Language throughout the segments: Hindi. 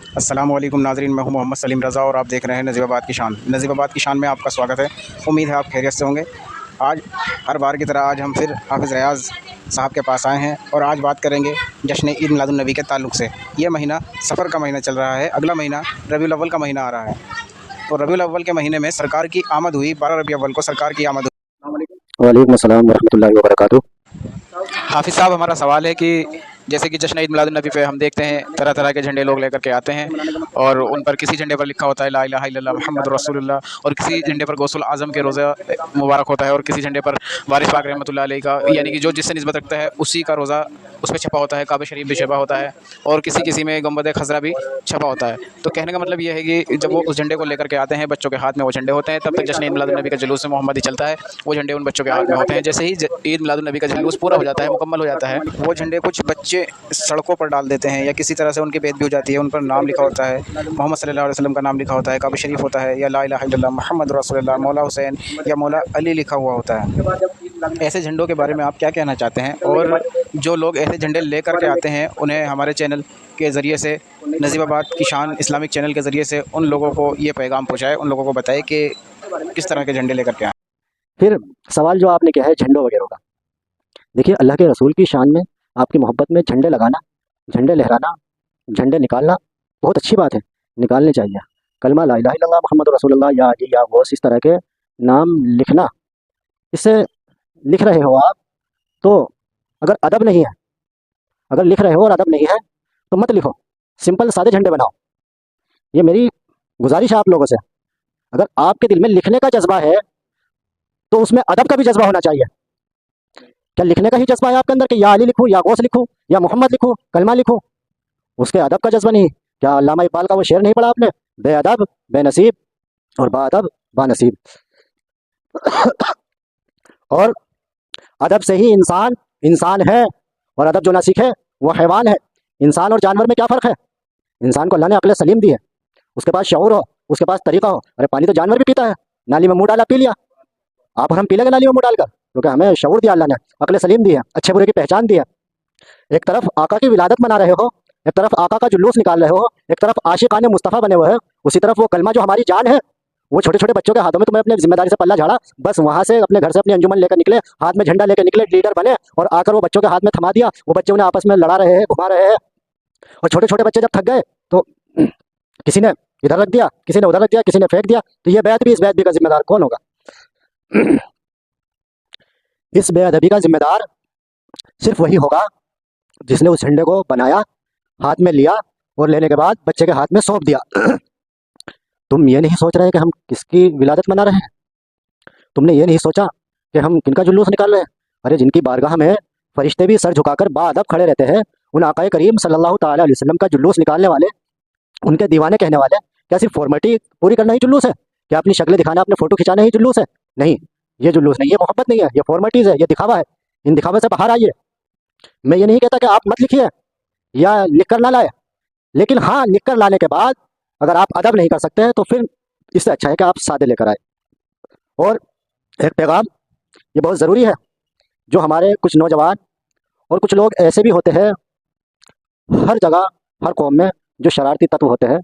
अस्सलाम वालेकुम नाज़रीन, मैं हूं मोहम्मद सलीम रज़ा और आप देख रहे हैं नज़ीबाबाद की शान। नज़ीबाबाद की शान में आपका स्वागत है। उम्मीद है आप खैरियत से होंगे। आज हर बार की तरह आज हम फिर हाफ़िज़ रियाज़ साहब के पास आए हैं और आज बात करेंगे जश्न ईद मिलादुन नबी के ताल्लुक़ से। ये महीना सफ़र का महीना चल रहा है, अगला महीना रबीउल अव्वल का महीना आ रहा है। तो रबीउल अव्वल के महीने में सरकार की आमद हुई, 12 रबीउल अव्वल को सरकार की आमद हुई। वालेकुम अस्सलाम वरहमतुल्लाहि वबरकातुहू। हाफिज़ साहब, हमारा सवाल है कि जैसे कि जश्न ईद मिलादुन नबी पे हम देखते हैं तरह तरह के झंडे लोग लेकर के आते हैं और उन पर किसी झंडे पर लिखा होता है ला इलाहा इल्लल्लाह मुहम्मदुर रसूलुल्लाह, और किसी झंडे पर गौसुल आज़म के रोज़ा मुबारक होता है, और किसी झंडे पर वारिस पाक रहमतुल्लाह अलैह का, यानी कि जो जिससे निस्बत रखता है उसी का रोज़ा उस पर छपा होता है, काबा शरीफ भी छपा होता है, और किसी किसी में गुंबद खज़रा भी छपा होता है। तो कहने का मतलब ये है कि जब वो उस झंडे को लेकर के आते हैं, बच्चों के हाथ में वो झंडे होते हैं, तब तक जश्न ईद मिलादुन नबी का जुलूस मोहम्मदी चलता है। वो झंडे उन बच्चों के हाथ में होते हैं। जैसे ही ईद मिलादुन नबी का जुलूस पूरा हो जाता है, मुकम्मल हो जाता है, वो झंडे कुछ बच्चे सड़कों पर डाल देते हैं या किसी तरह से उनकी बेइज्जती हो जाती है। उन पर नाम लिखा होता है, मोहम्मद सल्लल्लाहु अलैहि वसल्लम का नाम लिखा होता है, काबा शरीफ होता है, या ला इलाहा इल्लल्लाह मुहम्मद रसूलुल्लाह, मौला हुसैन या मौला अली लिखा हुआ होता है। ऐसे झंडों के बारे में आप क्या कहना चाहते हैं? और जो लोग ऐसे झंडे लेकर के आते हैं, उन्हें हमारे चैनल के ज़रिए से, नज़ीबाबाद की शान इस्लामिक चैनल के ज़रिए से उन लोगों को ये पैगाम पहुँचाएँ, उन लोगों को बताएँ कि किस तरह के झंडे लेकर के आएँ। फिर सवाल जो आपने किया है झंडों वगैरह का, देखिए अल्लाह के रसूल की शान में आपकी मोहब्बत में झंडे लगाना, झंडे लहराना, झंडे निकालना बहुत अच्छी बात है, निकालने चाहिए। कलमा ला इलाहा इल्लल्लाह मुहम्मद रसूलुल्लाह या अली या गौस, इस तरह के नाम लिखना, इससे लिख रहे हो आप तो अगर अदब नहीं है, अगर लिख रहे हो और अदब नहीं है तो मत लिखो, सिंपल सादे झंडे बनाओ। ये मेरी गुजारिश है आप लोगों से। अगर आपके दिल में लिखने का जज्बा है तो उसमें अदब का भी जज्बा होना चाहिए। क्या लिखने का ही जज्बा है आपके अंदर कि या अली लिखूं या गौस लिखूं या मोहम्मद लिखूं, कलमा लिखूं, उसके अदब का जज्बा नहीं? क्या अल्लामा इकबाल का वो शेर नहीं पढ़ा आपने, बेअदब बेनसीब और बाअदब बानसीब। और अदब से ही इंसान इंसान है, और अदब जो ना सीखे वो हैवान है। इंसान और जानवर में क्या फ़र्क है? इंसान को अल्लाह ने अक्ल सलीम दी है, उसके पास शऊर हो, उसके पास तरीका हो। अरे पानी तो जानवर भी पीता है, नाली में मुंह डाला पी लिया, आप और हम पी लेंगे नाली में मुंह डालकर? क्योंकि हमें शऊर दिया अल्लाह ने, अक्ल सलीम दी है, अच्छे बुरे की पहचान दी है। एक तरफ आका की विलादत मना रहे हो, एक तरफ आका का जुलूस निकाल रहे हो, एक तरफ आशिकाने मुस्तफ़ा बने हुए हैं, उसी तरफ वो कलमा जो हमारी जान है, वो छोटे छोटे बच्चों के हाथों में तुम्हें अपने जिम्मेदारी से पल्ला झाड़ा, बस वहां से अपने घर से अपनी अंजुमन लेकर निकले, हाथ में झंडा लेकर निकले, लीडर बने और आकर वो बच्चों के हाथ में थमा दिया। वो बच्चे उन्हें आपस में लड़ा रहे हैं, घुमा रहे हैं, और छोटे छोटे बच्चे जब थक गए तो किसी ने इधर रख दिया, किसी ने उधर रख दिया, किसी ने फेंक दिया। तो ये बेअदबी, इस बेअदबी का जिम्मेदार कौन होगा? इस बेअदबी का जिम्मेदार सिर्फ वही होगा जिसने उस झंडे को बनाया, हाथ में लिया और लेने के बाद बच्चे के हाथ में सौंप दिया। तुम ये नहीं सोच रहे कि हम किसकी विलादत मना रहे हैं? तुमने ये नहीं सोचा कि हम किनका जुलूस निकाल रहे हैं? अरे जिनकी बारगाह में फरिश्ते भी सर झुकाकर बाअदब खड़े रहते हैं, उन आकाए करीम सल्लल्लाहु ताला अलैहि वसल्लम का जुलूस निकालने वाले, उनके दीवाने कहने वाले, क्या सिर्फ फॉर्मेलिटी पूरी करना ही जुलूस है? क्या अपनी शक्लें दिखाना, अपने फोटो खिंचाना ही जुलूस है? नहीं, ये जुलूस नहीं, ये मोहब्बत नहीं है, ये फॉर्मेलिटीज़ है, ये दिखावा है। इन दिखावे से बाहर आइए। मैं ये नहीं कहता कि आप मत लिखिए या लिख कर ना लाए, लेकिन हाँ, लिख कर लाने के बाद अगर आप अदब नहीं कर सकते हैं तो फिर इससे अच्छा है कि आप सादे लेकर आए। और एक पैगाम ये बहुत ज़रूरी है, जो हमारे कुछ नौजवान और कुछ लोग ऐसे भी होते हैं हर जगह, हर कौम में, जो शरारती तत्व होते हैं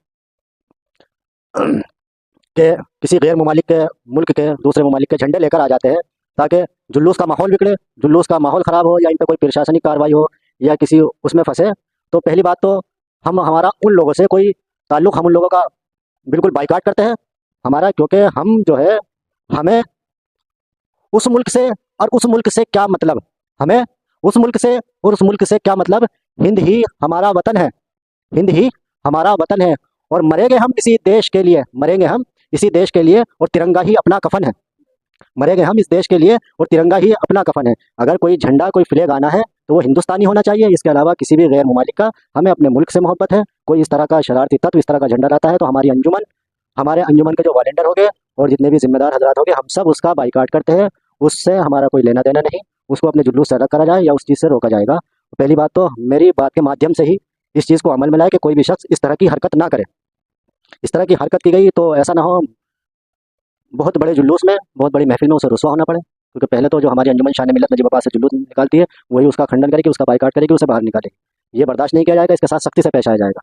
कि किसी गैर मुमालिक के मुल्क के दूसरे मुमालिक के झंडे लेकर आ जाते हैं ताकि जुलूस का माहौल बिगड़े, जुलूस का माहौल ख़राब हो, या इन पर कोई प्रशासनिक कार्रवाई हो, या किसी उसमें फंसे। तो पहली बात तो हमारा उन लोगों से कोई ताल्लुक़, हम उन लोगों का बिल्कुल बाइकाट करते हैं हमारा, क्योंकि हम जो है, हमें उस मुल्क से और उस मुल्क से क्या मतलब, हमें उस मुल्क से और उस मुल्क से क्या मतलब। हिंद ही हमारा वतन है, हिंद ही हमारा वतन है, और मरेंगे हम इसी देश के लिए, मरेंगे हम इसी देश के लिए, और तिरंगा ही अपना कफन है। मरेंगे हम इस देश के लिए और तिरंगा ही अपना कफन है। अगर कोई झंडा, कोई फ्लैग आना है तो वो हिंदुस्तानी होना चाहिए, इसके अलावा किसी भी गैर मुमालिक का। हमें अपने मुल्क से मोहब्बत है। कोई इस तरह का शरारती तत्व इस तरह का झंडा लाता है तो हमारी अंजुमन, हमारे अंजुमन के जो वॉलंटियर हो गए और जितने भी जिम्मेदार हजरात हो गए, हम सब उसका बाइकाट करते हैं। उससे हमारा कोई लेना देना नहीं, उसको अपने जुलूस से अलग करा जाए या उस चीज़ से रोका जाएगा। पहली बात तो मेरी बात के माध्यम से ही इस चीज़ को अमल में लाए कि कोई भी शख्स इस तरह की हरकत ना करे। इस तरह की हरकत की गई तो ऐसा ना हो बहुत बड़े जुलूस में, बहुत बड़ी महफिल में उसे रुसवा होना पड़े। क्योंकि पहले तो जो हमारी अंजुमन शान मिल्लत नजीबाबाद से जुलूस निकालती है, वही उसका खंडन करेगी, उसका बाइकाट करेगी, उसे बाहर निकालेगी। ये बर्दाश्त नहीं किया जाएगा, इसके साथ सख्ती से पेश आया जाएगा।